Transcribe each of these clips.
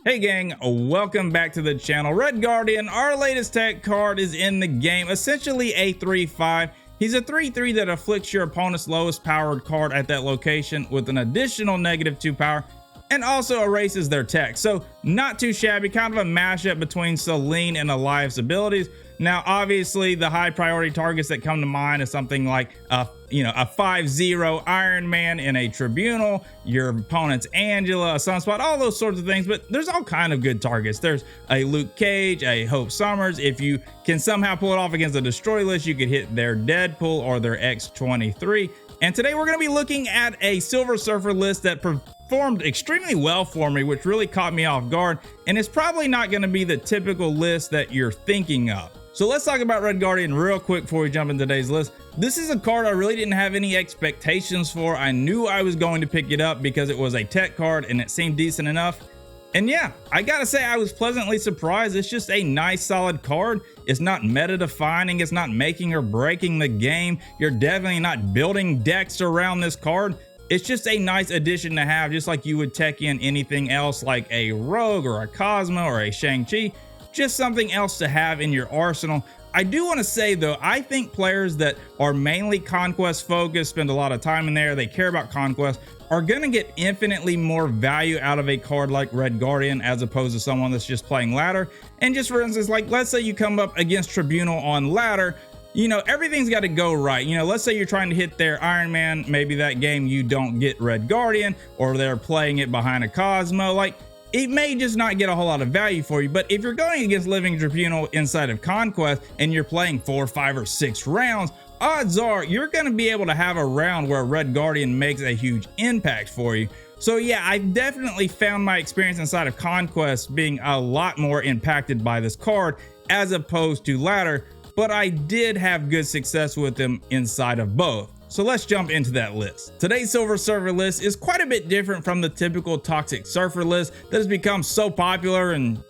Hey gang, welcome back to the channel. Red Guardian, our latest tech card, is in the game. Essentially a 3/5. He's a 3/3 that afflicts your opponent's lowest powered card at that location with an additional -2 power, and also erases their tech. So not too shabby, kind of a mashup between Celine and Alive's abilities. Now, obviously, the high priority targets that come to mind is something like a 5/0 Iron Man in a Tribunal, your opponent's Angela, a Sunspot, all those sorts of things. But there's all kind of good targets. There's a Luke Cage, a Hope Summers. If you can somehow pull it off against a destroy list, you could hit their Deadpool or their X-23. And today we're going to be looking at a Silver Surfer list that performed extremely well for me, which really caught me off guard. And it's probably not going to be the typical list that you're thinking of. So let's talk about Red Guardian real quick before we jump into today's list. This is a card I really didn't have any expectations for. I knew I was going to pick it up because it was a tech card and it seemed decent enough. And yeah, I gotta say I was pleasantly surprised. It's just a nice solid card. It's not meta defining. It's not making or breaking the game. You're definitely not building decks around this card. It's just a nice addition to have, just like you would tech in anything else like a Rogue or a Cosmo or a Shang-Chi. Just something else to have in your arsenal. I do want to say though, I think players that are mainly Conquest focused, spend a lot of time in there, they care about Conquest, are going to get infinitely more value out of a card like Red Guardian as opposed to someone that's just playing ladder. And just for instance, like let's say you come up against Tribunal on ladder, everything's got to go right. Let's say you're trying to hit their Iron Man, maybe that game you don't get Red Guardian, or they're playing it behind a Cosmo, like it may just not get a whole lot of value for you. But if you're going against Living Tribunal inside of Conquest and you're playing 4, 5, or 6 rounds, odds are you're going to be able to have a round where Red Guardian makes a huge impact for you. So yeah, I definitely found my experience inside of Conquest being a lot more impacted by this card as opposed to ladder, but I did have good success with them inside of both. So let's jump into that list. Today's Silver Surfer list is quite a bit different from the typical Toxic Surfer list that has become so popular and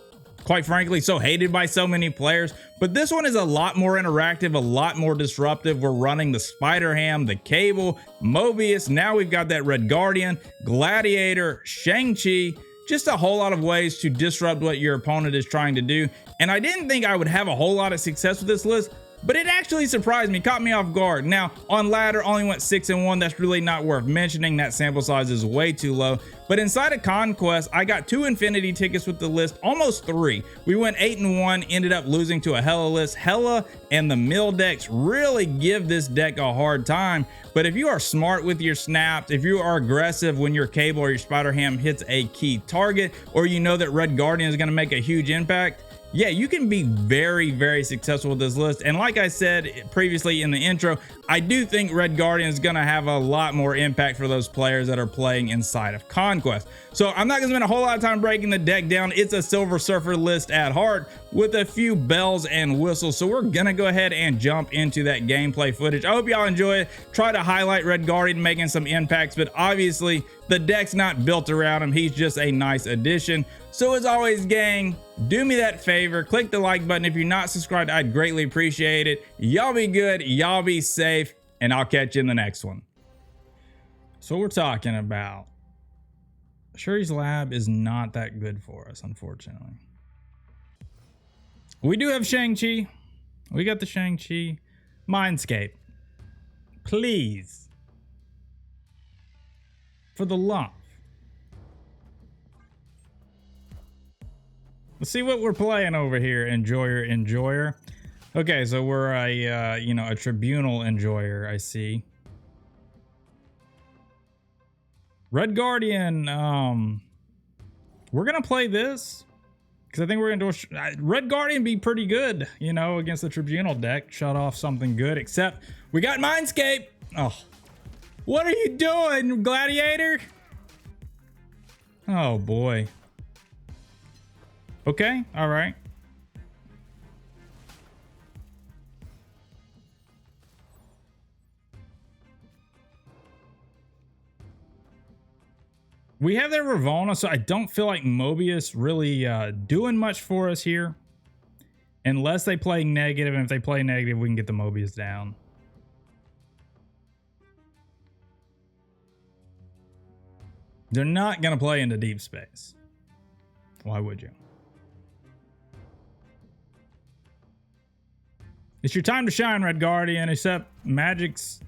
quite frankly so hated by so many players. But this one is a lot more interactive, a lot more disruptive. We're running the Spider-Ham, the Cable, Mobius. Now we've got that Red Guardian, Gladiator, Shang-Chi. Just a whole lot of ways to disrupt what your opponent is trying to do. And I didn't think I would have a whole lot of success with this list, but it actually surprised me, caught me off guard. Now, on ladder, only went 6-1. That's really not worth mentioning. That sample size is way too low. But inside of Conquest, I got 2 Infinity tickets with the list, almost 3. We went 8-1, ended up losing to a Hela list. Hela and the mill decks really give this deck a hard time. But if you are smart with your snaps, if you are aggressive when your Cable or your Spider-Ham hits a key target, or you know that Red Guardian is going to make a huge impact, yeah, you can be very, very successful with this list. And like I said previously in the intro, I do think Red Guardian is going to have a lot more impact for those players that are playing inside of Conquest. So I'm not going to spend a whole lot of time breaking the deck down. It's a Silver Surfer list at heart with a few bells and whistles. So we're going to go ahead and jump into that gameplay footage. I hope y'all enjoy it. Try to highlight Red Guardian making some impacts, but obviously the deck's not built around him. He's just a nice addition. So as always, gang, do me that favor, click the like button. If you're not subscribed, I'd greatly appreciate it. Y'all be good, y'all be safe, and I'll catch you in the next one. So we're talking about Shuri's Lab is not that good for us, unfortunately. We do have Shang-Chi. We got the Shang-Chi. Mindscape. Please. For the love. Let's see what we're playing over here, enjoyer. Okay, so we're a Tribunal enjoyer, I see. Red Guardian, we're gonna play this because I think we're gonna do Red Guardian be pretty good, against the Tribunal deck. Shut off something good, except we got Mindscape. Oh, what are you doing, Gladiator? Oh boy. Okay, all right. We have their Ravonna, so I don't feel like Mobius really doing much for us here. Unless they play negative, and if they play negative, we can get the Mobius down. They're not going to play into deep space. Why would you? It's your time to shine, Red Guardian, except Magic's,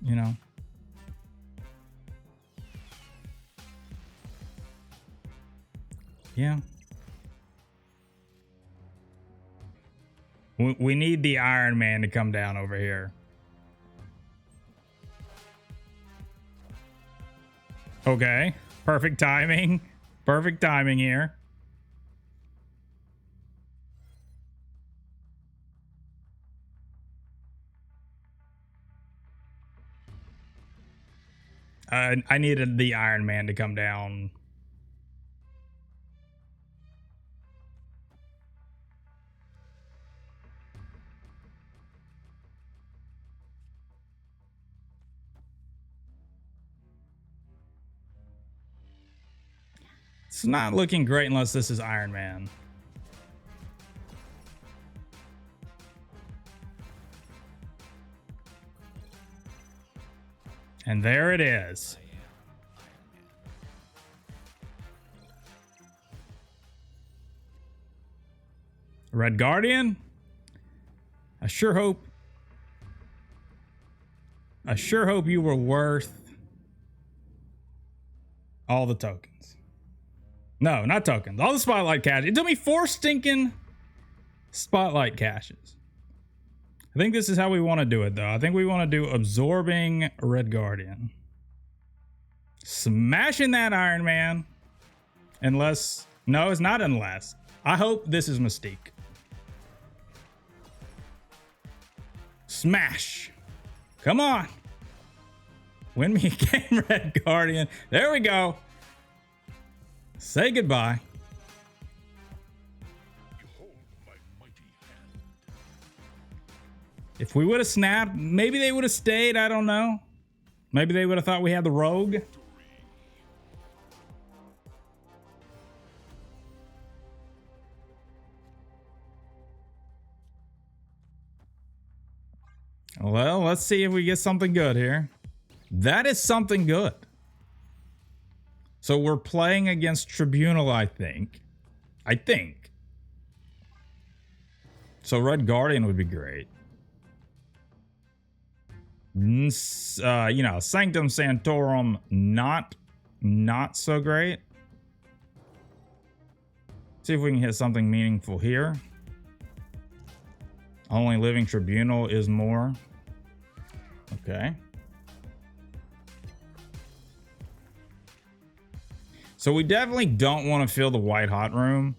you know. Yeah. We need the Iron Man to come down over here. Okay. Perfect timing. Perfect timing here. I needed the Iron Man to come down. It's not looking great unless this is Iron Man. And there it is. Red Guardian? I sure hope you were worth all the tokens. No, not tokens. All the spotlight cash. It took me 4 stinking spotlight caches. I think this is how we want to do it, though. I think we want to do absorbing Red Guardian. Smashing that Iron Man. Unless... No, it's not unless. I hope this is Mystique. Smash. Come on. Win me a game, Red Guardian. There we go. Say goodbye. If we would have snapped, maybe they would have stayed. I don't know. Maybe they would have thought we had the rogue. Well, let's see if we get something good here. That is something good. So we're playing against Tribunal, I think. So Red Guardian would be great. You know, Sanctum Sanctorum, not so great. See if we can hit something meaningful here. Only Living Tribunal is more. Okay. So we definitely don't want to fill the White Hot room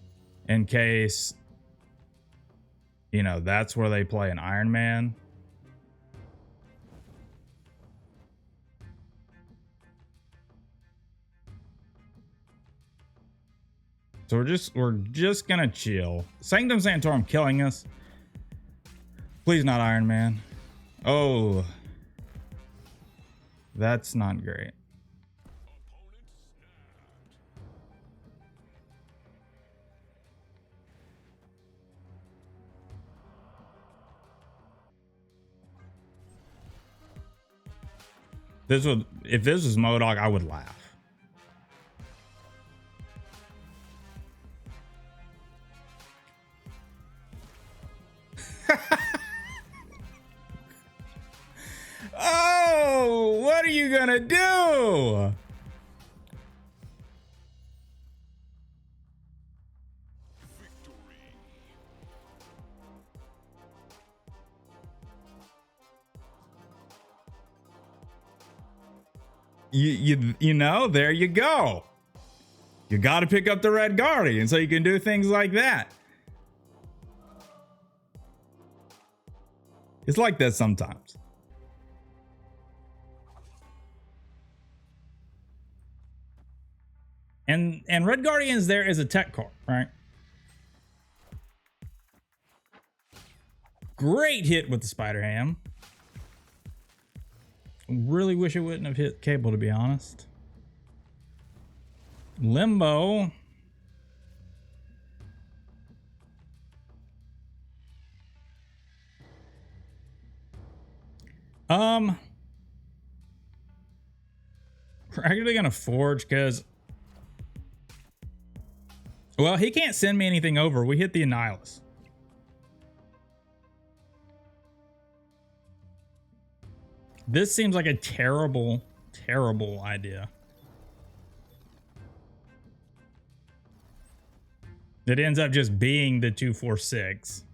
in case, you know, that's where they play an Iron Man. So we're just gonna chill. Sanctum Sanctorum killing us. Please not Iron Man. Oh, that's not great. If this was MODOK, I would laugh. Oh, what are you gonna do? You know, there you go. You got to pick up the Red Guardian so you can do things like that. It's like that sometimes. And Red Guardian is there as a tech card, right? Great hit with the Spider Ham. Really wish it wouldn't have hit Cable, to be honest. Limbo. We're actually gonna forge because Well, he can't send me anything over. We hit the Annihilus. This seems like a terrible, terrible idea. It ends up just being the 246.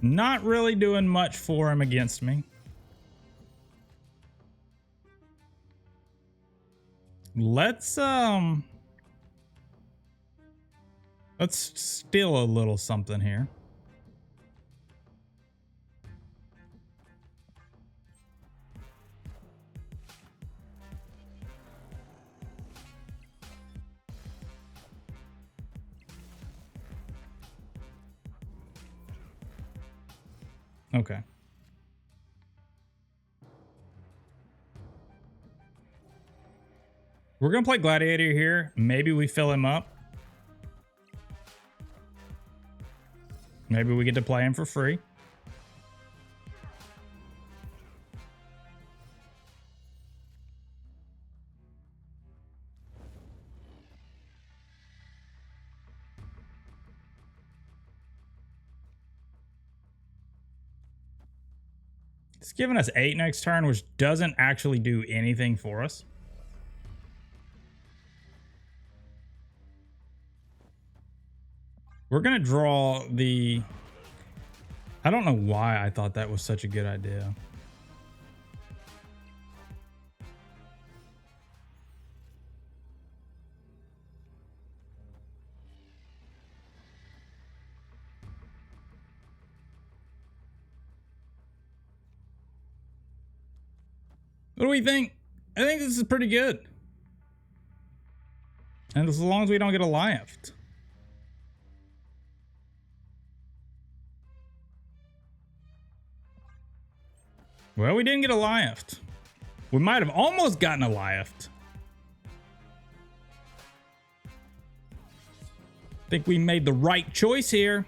Not really doing much for him against me. Let's steal a little something here. Okay. We're going to play Gladiator here. Maybe we fill him up. Maybe we get to play him for free. It's giving us 8 next turn, which doesn't actually do anything for us. We're going to draw the... I don't know why I thought that was such a good idea. What do we think? I think this is pretty good. And as long as we don't get a lift. Well, we didn't get a lift. We might have almost gotten a lift. I think we made the right choice here.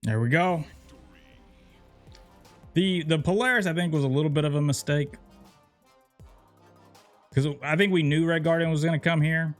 There we go. The Polaris, I think, was a little bit of a mistake. Because I think we knew Red Guardian was going to come here.